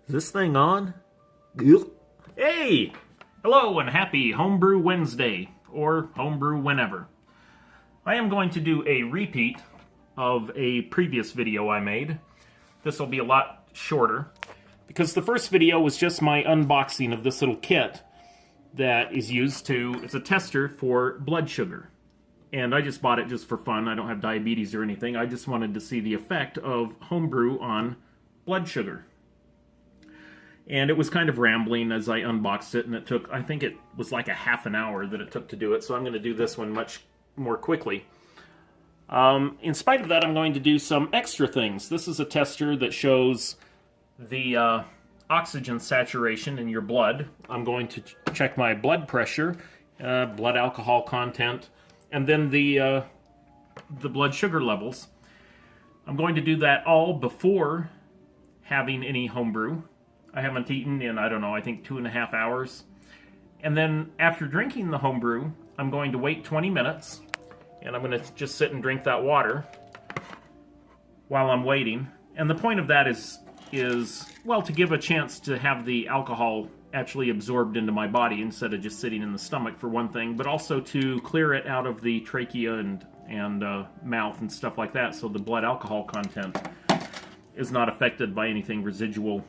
Is this thing on? Ugh. Hey! Hello and happy Homebrew Wednesday, or Homebrew whenever. I am going to do a repeat of a previous video I made. This will be a lot shorter, because the first video was just my unboxing of this little kit that is used to, it's a tester for blood sugar. And I just bought it just for fun. I don't have diabetes or anything. I just wanted to see the effect of homebrew on blood sugar. And it was kind of rambling as I unboxed it, and it took, I think it was like a half an hour that it took to do it, so I'm going to do this one much more quickly. In spite of that, I'm going to do some extra things. This is a tester that shows the oxygen saturation in your blood. I'm going to check my blood pressure, blood alcohol content, and then the blood sugar levels. I'm going to do that all before having any homebrew. I haven't eaten in, I don't know, I think 2.5 hours. And then after drinking the homebrew, I'm going to wait 20 minutes, and I'm going to just sit and drink that water while I'm waiting. And the point of that is well, to give a chance to have the alcohol actually absorbed into my body instead of just sitting in the stomach, for one thing, but also to clear it out of the trachea and mouth and stuff like that, so the blood alcohol content is not affected by anything residual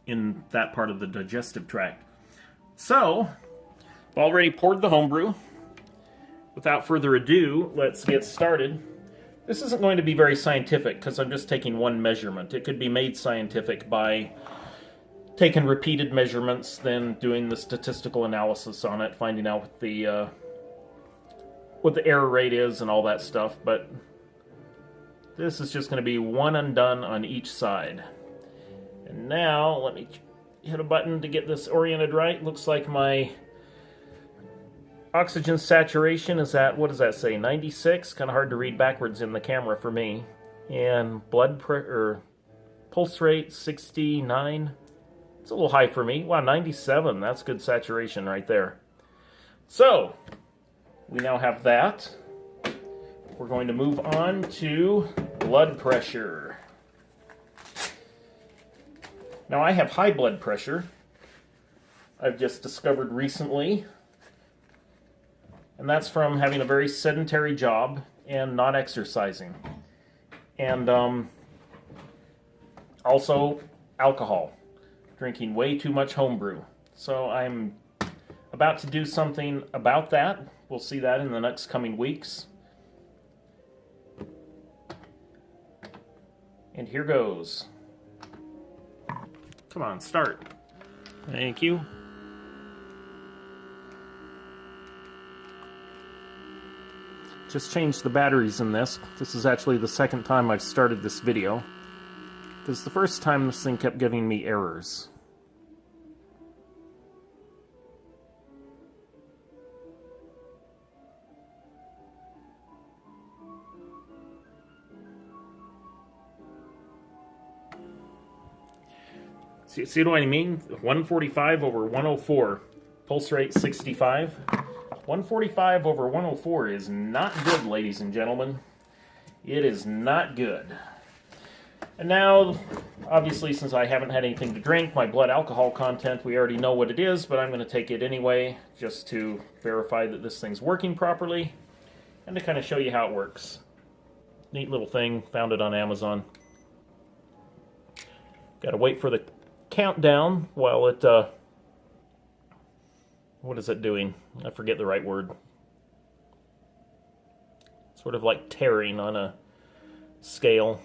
in that part of the digestive tract. So, I've already poured the homebrew. Without further ado, let's get started. This isn't going to be very scientific because I'm just taking one measurement. It could be made scientific by taking repeated measurements, then doing the statistical analysis on it, finding out what the error rate is and all that stuff, but this is just going to be one and done on each side. And now, let me hit a button to get this oriented right. Looks like my oxygen saturation is at, what does that say, 96? Kind of hard to read backwards in the camera for me. And pulse rate, 69. It's a little high for me. Wow, 97. That's good saturation right there. So, we now have that. We're going to move on to blood pressure. Now, I have high blood pressure. I've just discovered recently. And that's from having a very sedentary job and not exercising. And also alcohol. Drinking way too much homebrew. So I'm about to do something about that. We'll see that in the next coming weeks. And here goes. Come on, start. Thank you. Just changed the batteries in this. This is actually the second time I've started this video, because the first time this thing kept giving me errors. See what I mean? 145 over 104. Pulse rate 65. 145 over 104 is not good, ladies and gentlemen. It is not good. And now, obviously, since I haven't had anything to drink, my blood alcohol content, we already know what it is, but I'm going to take it anyway, just to verify that this thing's working properly, and to kind of show you how it works. Neat little thing, found it on Amazon. Gotta wait for the countdown while it, what is it doing? I forget the right word. Sort of like tearing on a scale.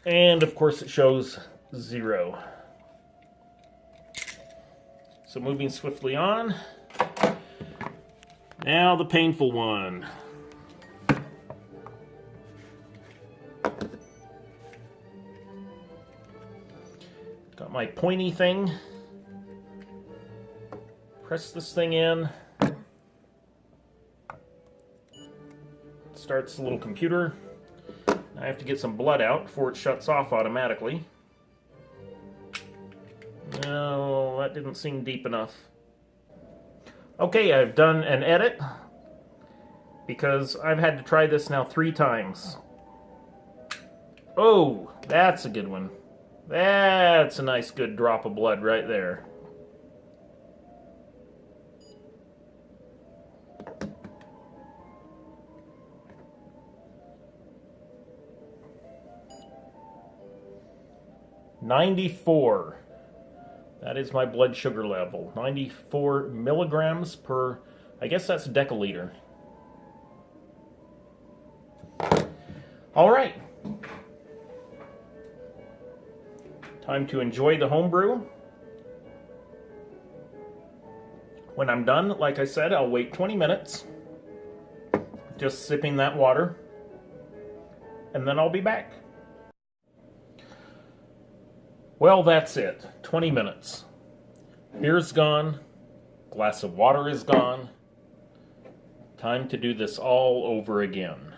And of course it shows 0. So moving swiftly on. Now the painful one. Got my pointy thing. Press this thing in. Starts the little computer. I have to get some blood out before it shuts off automatically. No, that didn't seem deep enough. Okay, I've done an edit because I've had to try this now 3 times. Oh, that's a good one. That's a nice good drop of blood right there. $94. That is my blood sugar level. 94 milligrams per, I guess that's deciliter. All right. Time to enjoy the homebrew. When I'm done, like I said, I'll wait 20 minutes, just sipping that water, and then I'll be back. Well, that's it. 20 minutes. Beer's gone. Glass of water is gone. Time to do this all over again.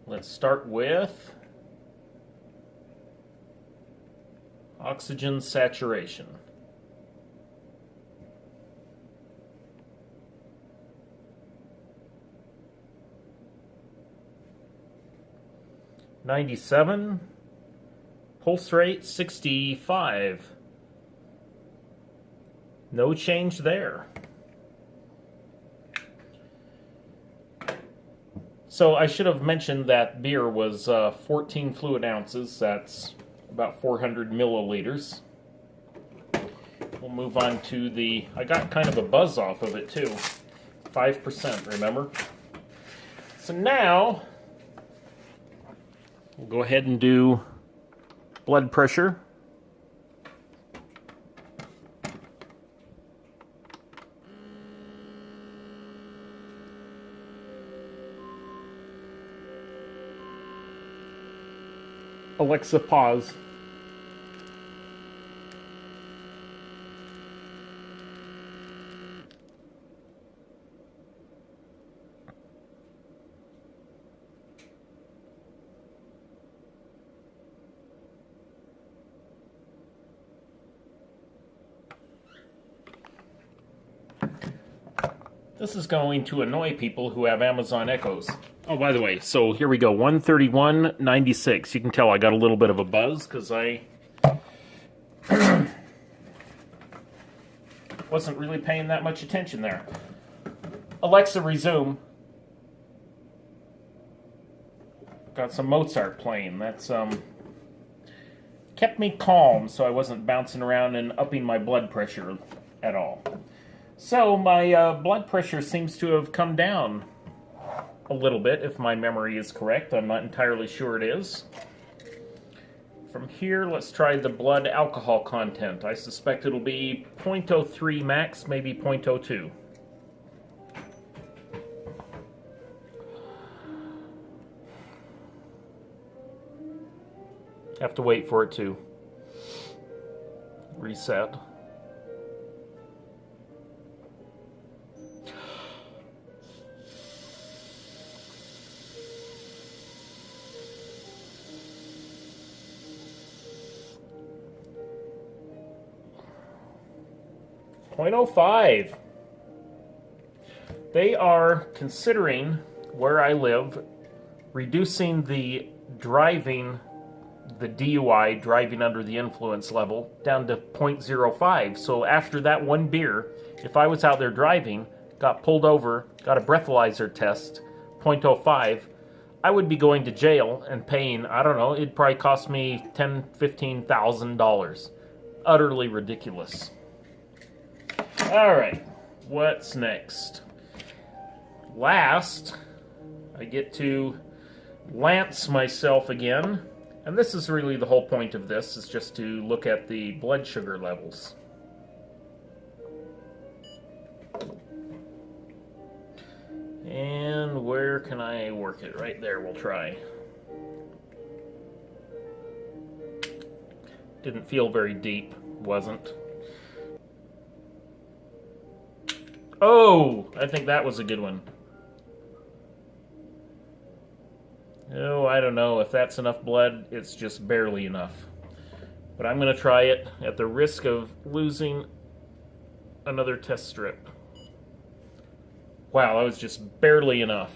Let's start with oxygen saturation. $97. Pulse rate 65. No change there. So I should have mentioned that beer was 14 fluid ounces. That's about 400 milliliters. We'll move on to the, I got kind of a buzz off of it too. 5%, remember? So now, we'll go ahead and do blood pressure. Alexa, pause. This is going to annoy people who have Amazon Echoes. Oh, by the way, so here we go, 131.96. You can tell I got a little bit of a buzz because I wasn't really paying that much attention there. Alexa, resume. Got some Mozart playing. That's kept me calm so I wasn't bouncing around and upping my blood pressure at all. So my blood pressure seems to have come down a little bit, if my memory is correct. I'm not entirely sure it is. From here, let's try the blood alcohol content. I suspect it'll be 0.03 max, maybe 0.02. Have to wait for it to reset. .05. They are considering, where I live, reducing the DUI, driving under the influence level, down to 0.05. So after that one beer, if I was out there driving, got pulled over, got a breathalyzer test, 0.05, I would be going to jail and paying, I don't know, it'd probably cost me $10,000, $15,000. Utterly ridiculous. Alright, what's next? Last, I get to lance myself again. And this is really the whole point of this, is just to look at the blood sugar levels. And where can I work it? Right there, we'll try. Didn't feel very deep, wasn't. Oh, I think that was a good one. Oh, I don't know. If that's enough blood, it's just barely enough. But I'm going to try it at the risk of losing another test strip. Wow, that was just barely enough.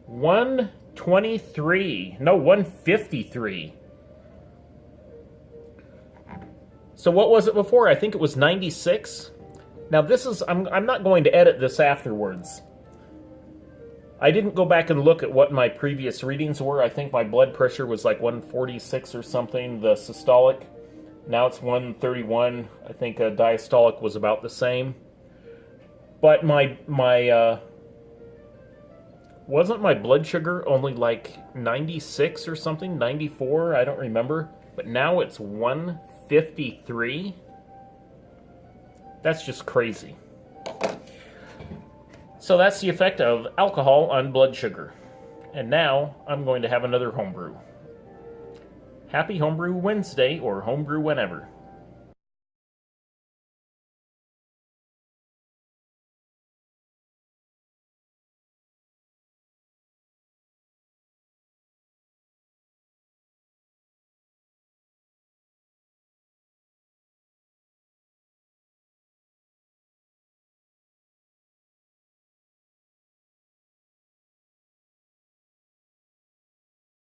$123. No, $153. So what was it before? I think it was 96. Now this is, I'm not going to edit this afterwards. I didn't go back and look at what my previous readings were. I think my blood pressure was like 146 or something, the systolic. Now it's 131. I think diastolic was about the same. But wasn't my blood sugar only like 96 or something? 94? I don't remember. But now it's 153? That's just crazy. So that's the effect of alcohol on blood sugar. And now I'm going to have another homebrew. Happy Homebrew Wednesday, or homebrew whenever.